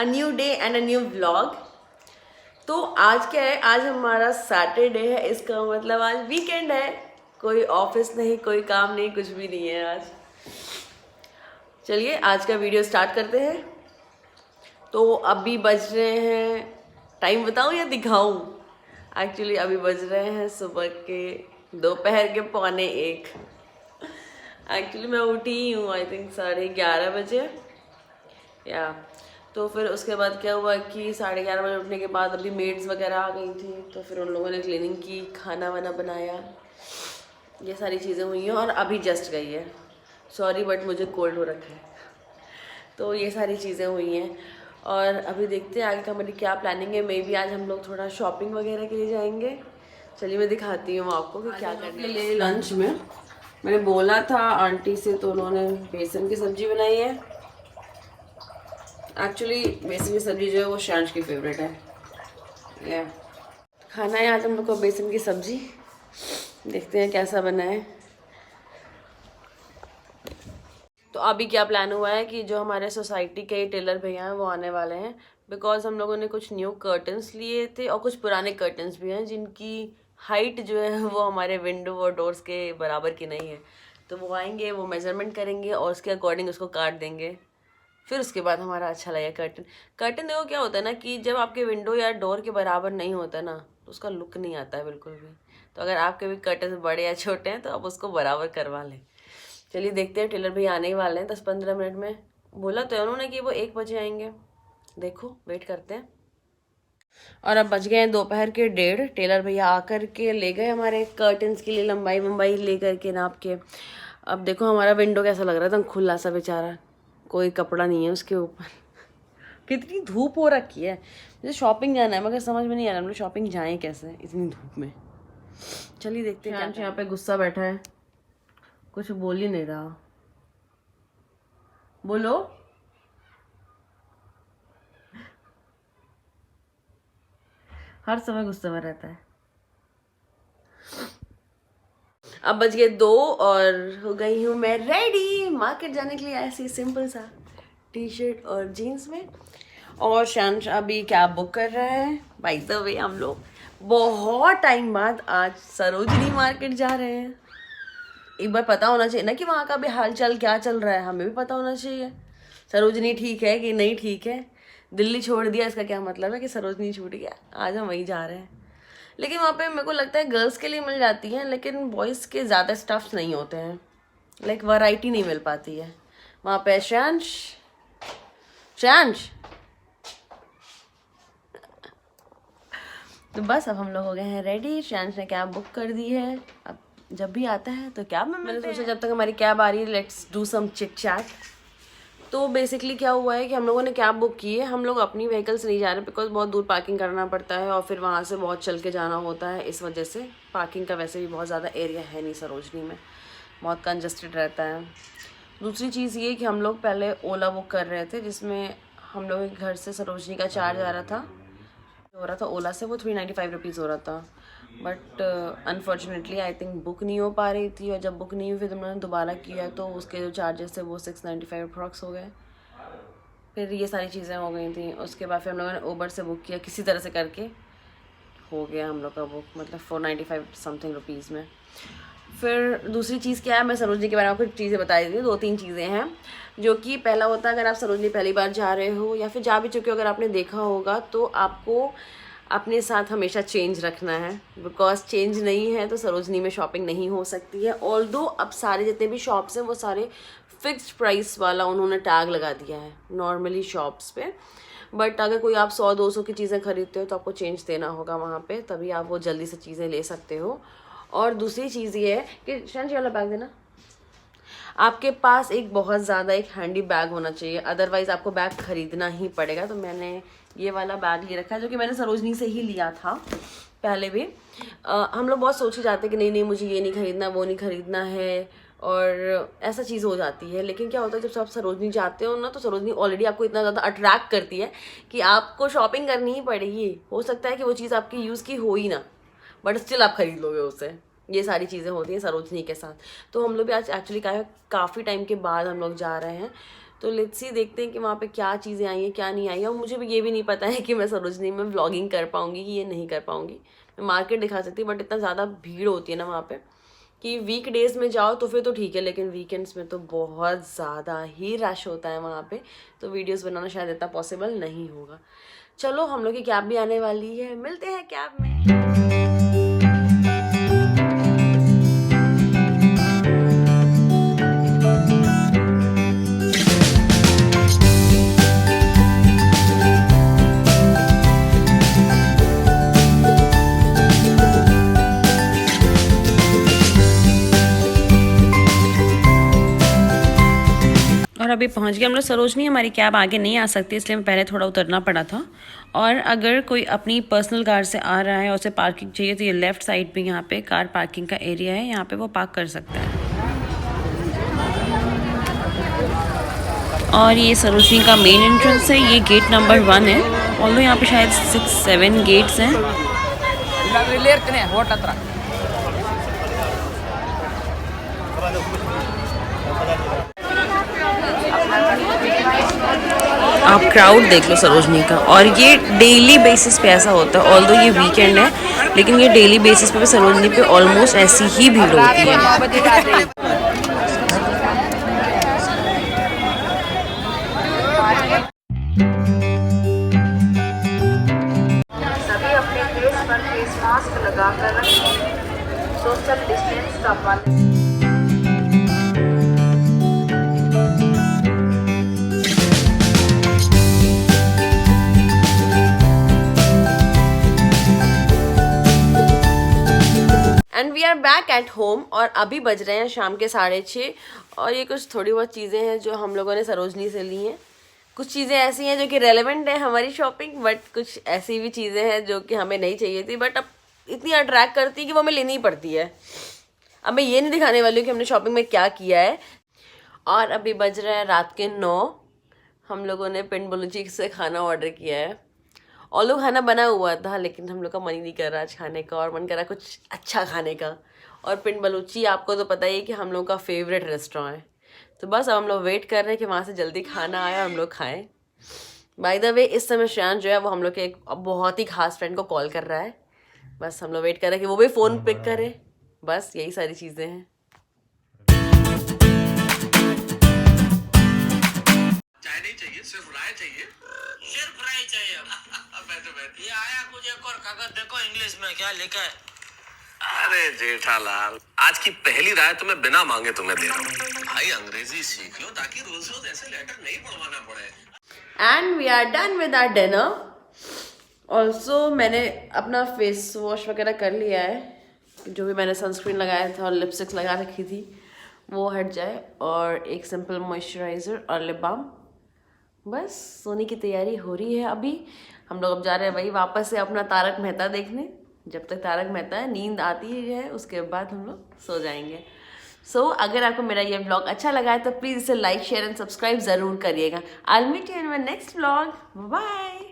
A new day and a new vlog. तो आज क्या है, आज हमारा सैटरडे है, इसका मतलब आज वीकेंड है। कोई ऑफिस नहीं, कोई काम नहीं, कुछ भी नहीं है आज। चलिए आज का वीडियो स्टार्ट करते हैं। तो अभी बज रहे हैं, टाइम बताऊं या दिखाऊं? एक्चुअली अभी बज रहे हैं सुबह के दोपहर के 12:45। एक्चुअली मैं उठी ही हूँ आई थिंक 11:30 बजे या। तो फिर उसके बाद क्या हुआ कि 11:30 बजे उठने के बाद अभी मेड्स वगैरह आ गई थी, तो फिर उन लोगों ने क्लीनिंग की, खाना वाना बनाया, ये सारी चीज़ें हुई हैं और अभी जस्ट गई है। सॉरी बट मुझे कोल्ड हो रखा है। तो ये सारी चीज़ें हुई हैं और अभी देखते हैं आगे का हमारी क्या प्लानिंग है। मे बी आज हम लोग थोड़ा शॉपिंग वगैरह के लिए जाएंगे। चलिए मैं दिखाती हूँ आपको कि क्या करने के लिए। लंच में मैंने बोला था आंटी से, तो उन्होंने बेसन की सब्जी बनाई है। एक्चुअली बेसन की सब्जी जो है वो शांश की फेवरेट है। या खाना है आज हम लोग को बेसन की सब्जी। देखते हैं कैसा बना है। तो अभी क्या प्लान हुआ है कि जो हमारे सोसाइटी के टेलर भैया हैं वो आने वाले हैं, बिकॉज हम लोगों ने कुछ न्यू कर्टन्स लिए थे और कुछ पुराने कर्टन्स भी हैं जिनकी हाइट जो है वो हमारे विंडो और डोर्स के बराबर की नहीं है। तो वो आएंगे, वो मेजरमेंट करेंगे और उसके अकॉर्डिंग उसको काट देंगे। फिर उसके बाद हमारा अच्छा लगेगा कर्टन। कर्टन देखो क्या होता है ना कि जब आपके विंडो या डोर के बराबर नहीं होता ना तो उसका लुक नहीं आता है बिल्कुल भी। तो अगर आपके भी कर्टन बड़े या छोटे हैं तो आप उसको बराबर करवा लें। चलिए देखते हैं, टेलर भैया आने ही वाले हैं 10-15 मिनट में। बोला तो है उन्होंने कि वो 1 बजे आएंगे। देखो वेट करते हैं। और अब बज गए हैं दोपहर के 1:30। टेलर भैया आकर के ले गए हमारे कर्टन्स के लिए लंबाई वंबाई ले करके नाप के। अब देखो हमारा विंडो कैसा लग रहा है, एकदम खुला सा बेचारा, कोई कपड़ा नहीं है उसके ऊपर। कितनी धूप हो रखी है। मुझे शॉपिंग जाना है मगर समझ में नहीं आ रहा हम लोग शॉपिंग जाएं कैसे इतनी धूप में। चलिए देखते हैं। क्या यहाँ पे गुस्सा बैठा है, कुछ बोल ही नहीं रहा। बोलो। हर समय गुस्से में रहता है। अब बज गए 2 और हो गई हूँ मैं रेडी मार्केट जाने के लिए, ऐसे सिंपल सा टी शर्ट और जीन्स में। और शांश अभी कैब बुक कर रहा है। बाय द वे हम लोग बहुत टाइम बाद आज सरोजनी मार्केट जा रहे हैं। एक बार पता होना चाहिए ना कि वहाँ का भी हाल चाल क्या चल रहा है, हमें भी पता होना चाहिए। सरोजनी ठीक है कि नहीं ठीक है। दिल्ली छोड़ दिया इसका क्या मतलब है कि सरोजनी छूट गया। आज हम वहीं जा रहे हैं। लेकिन वहाँ पे मेरे को लगता है गर्ल्स के लिए मिल जाती हैं, लेकिन बॉयज़ के ज़्यादा स्टफ्स नहीं होते हैं। लाइक वैरायटी नहीं मिल पाती है वहाँ पे। शांश शांश। तो बस अब हम लोग हो गए हैं रेडी। शांश ने कैब बुक कर दी है। अब जब भी आता है तो कैब में मैंने सोचा जब तक हमारी कैब आ रही है let's do some chit chat. तो बेसिकली क्या हुआ है कि हम लोगों ने कैब बुक की है। हम लोग अपनी व्हीकल से नहीं जा रहे बिकॉज बहुत दूर पार्किंग करना पड़ता है और फिर वहाँ से बहुत चल के जाना होता है। इस वजह से पार्किंग का वैसे भी बहुत ज़्यादा एरिया है नहीं सरोजनी में, बहुत कंजस्टेड रहता है। दूसरी चीज़ ये कि हम लोग पहले ओला बुक कर रहे थे जिसमें हम लोग के घर से सरोजनी का चार्ज आ रहा था, हो रहा था ओला से वो 395 रुपीज़ हो रहा था। But unfortunately I think book नहीं हो पा रही थी और जब बुक नहीं हुई फिर तुमने दोबारा किया तो उसके जो चार्जेस थे वो 695 अप्रॉक्स हो गए। फिर ये सारी चीज़ें हो गई थी। उसके बाद फिर हम लोगों ने उबर से बुक किया, किसी तरह से करके हो गया हम लोग का बुक, मतलब 495 समथिंग रुपीज़ में। फिर दूसरी चीज़ क्या है, मैं सरोजनी के बारे में कुछ चीज़ें बता देती हूँ। 2-3 चीज़ें हैं जो कि पहला होता है अगर आप सरोजनी पहली बार जा रहे हो या फिर जा भी चुके हो, अगर आपने देखा होगा तो आपको अपने साथ हमेशा चेंज रखना है। बिकॉज चेंज नहीं है तो सरोजनी में शॉपिंग नहीं हो सकती है। ऑल्दो अब सारे जितने भी शॉप्स हैं वो सारे फिक्स्ड प्राइस वाला उन्होंने टैग लगा दिया है नॉर्मली शॉप्स पे। बट अगर कोई आप 100-200 की चीज़ें खरीदते हो तो आपको चेंज देना होगा वहाँ पे, तभी आप वो जल्दी से चीज़ें ले सकते हो। और दूसरी चीज़ ये है कि शांति वाला बैग देना, आपके पास एक बहुत ज़्यादा एक हैंडी बैग होना चाहिए, अदरवाइज़ आपको बैग खरीदना ही पड़ेगा। तो मैंने ये वाला बैग ले रखा है जो कि मैंने सरोजनी से ही लिया था पहले भी। हम लोग बहुत सोच ही जाते हैं कि नहीं नहीं मुझे ये नहीं खरीदना, वो नहीं खरीदना है, और ऐसा चीज़ हो जाती है। लेकिन क्या होता है जब आप सरोजनी जाते हो ना तो सरोजनी ऑलरेडी आपको इतना ज़्यादा अट्रैक्ट करती है कि आपको शॉपिंग करनी ही पड़ेगी। हो सकता है कि वो चीज़ आपकी यूज़ की हो ही ना, बट स्टिल आप खरीद लोगे उसे। ये सारी चीज़ें होती हैं सरोजनी के साथ। तो हम लोग भी आज एक्चुअली काफ़ी टाइम के बाद हम लोग जा रहे हैं। तो लेट्स सी, देखते हैं कि वहाँ पे क्या चीज़ें आई हैं क्या नहीं आई है। और मुझे भी ये भी नहीं पता है कि मैं सरोजनी में व्लॉगिंग कर पाऊँगी कि ये नहीं कर पाऊँगी। मैं मार्केट दिखा सकती हूँ बट इतना ज़्यादा भीड़ होती है ना वहाँ पे कि वीक डेज़ में जाओ तो फिर तो ठीक है, लेकिन वीकेंड्स में तो बहुत ज़्यादा ही रश होता है वहाँ पे, तो वीडियोस बनाना शायद इतना पॉसिबल नहीं होगा। चलो, हम लोग की कैब भी आने वाली है, मिलते हैं कैब में। और अभी पहुंच गए हम लोग सरोजनी। हमारी कैब आगे नहीं आ सकती, इसलिए मैं पहले थोड़ा उतरना पड़ा था। और अगर कोई अपनी पर्सनल कार से आ रहा है और उसे पार्किंग चाहिए तो ये लेफ़्ट साइड पे यहाँ पे कार पार्किंग का एरिया है, यहाँ पे वो पार्क कर सकता है। और ये सरोजनी का मेन एंट्रेंस है, ये गेट नंबर 1 है। ऑल्दो यहाँ पे शायद 6-7 गेट्स हैं। आप क्राउड देख लो सरोजनी का, और ये डेली बेसिस पे ऐसा होता है। ऑल्दो ये वीकेंड है लेकिन ये डेली बेसिस पे भी सरोजनी पे ऑलमोस्ट ऐसी ही भीड़ होती है। सभी अपने फेस पर फेस मास्क लगाकर रखें, सोशल डिस्टेंस का पालन। And we are back at home और अभी बज रहे हैं शाम के 6:30। और ये कुछ थोड़ी बहुत चीज़ें हैं जो हम लोगों ने सरोजनी से ली हैं। कुछ चीज़ें ऐसी हैं जो कि रेलेवेंट है हमारी शॉपिंग, बट कुछ ऐसी भी चीज़ें हैं जो कि हमें नहीं चाहिए थी बट अब इतनी अट्रैक्ट करती है कि वो हमें लेनी ही पड़ती है। अब मैं ये नहीं दिखाने वाली हूँ कि हमने शॉपिंग में क्या किया है। और अभी बज रहा है रात के 9। हम लोगों ने पिंड बलूची से खाना ऑर्डर किया है। और लोग खाना बना हुआ था लेकिन हम लोग का मन ही नहीं कर रहा आज खाने का, और मन कर रहा कुछ अच्छा खाने का। और पिंड बलूची आपको तो पता ही है कि हम लोग का फेवरेट रेस्टोरेंट है, तो बस अब हम लोग वेट कर रहे हैं कि वहाँ से जल्दी खाना आए और हम लोग खाएं। बाय द वे, इस समय श्रेयांश जो है वो हम लोग के एक बहुत ही खास फ्रेंड को कॉल कर रहा है। बस हम लोग वेट कर रहे हैं कि वो भी फ़ोन पिक करे। बस यही सारी चीज़ें हैं। चाय नहीं चाहिए, सिर्फ राय चाहिए। सिर्फ राय चाहिए। बैठो। ये आया कुछ एक और कागज देखो इंग्लिश में क्या लिखा है। अरे जेठालाल, आज की पहली राय तो मैं बिना मांगे तुम्हें दे रहा हूँ। भाई अंग्रेजी सीख लो ताकि रोज रोज ऐसे लेटर नहीं पढ़वाना पड़े। And we are done with our dinner. Also मैंने अपना फेस वॉश वगैरह कर लिया है, जो भी मैंने सनस्क्रीन लगाया था और लिपस्टिक्स लगा रखी थी वो हट जाए, और एक सिंपल मॉइस्चराइज़र और लिप बाम। बस सोने की तैयारी हो रही है। अभी हम लोग अब जा रहे हैं भाई वापस से अपना तारक मेहता देखने। जब तक तारक मेहता है नींद आती है उसके बाद हम लोग सो जाएंगे। सो अगर आपको मेरा ये व्लॉग अच्छा लगा है तो प्लीज़ इसे लाइक शेयर एंड सब्सक्राइब ज़रूर करिएगा। I will meet you in my next vlog. Bye.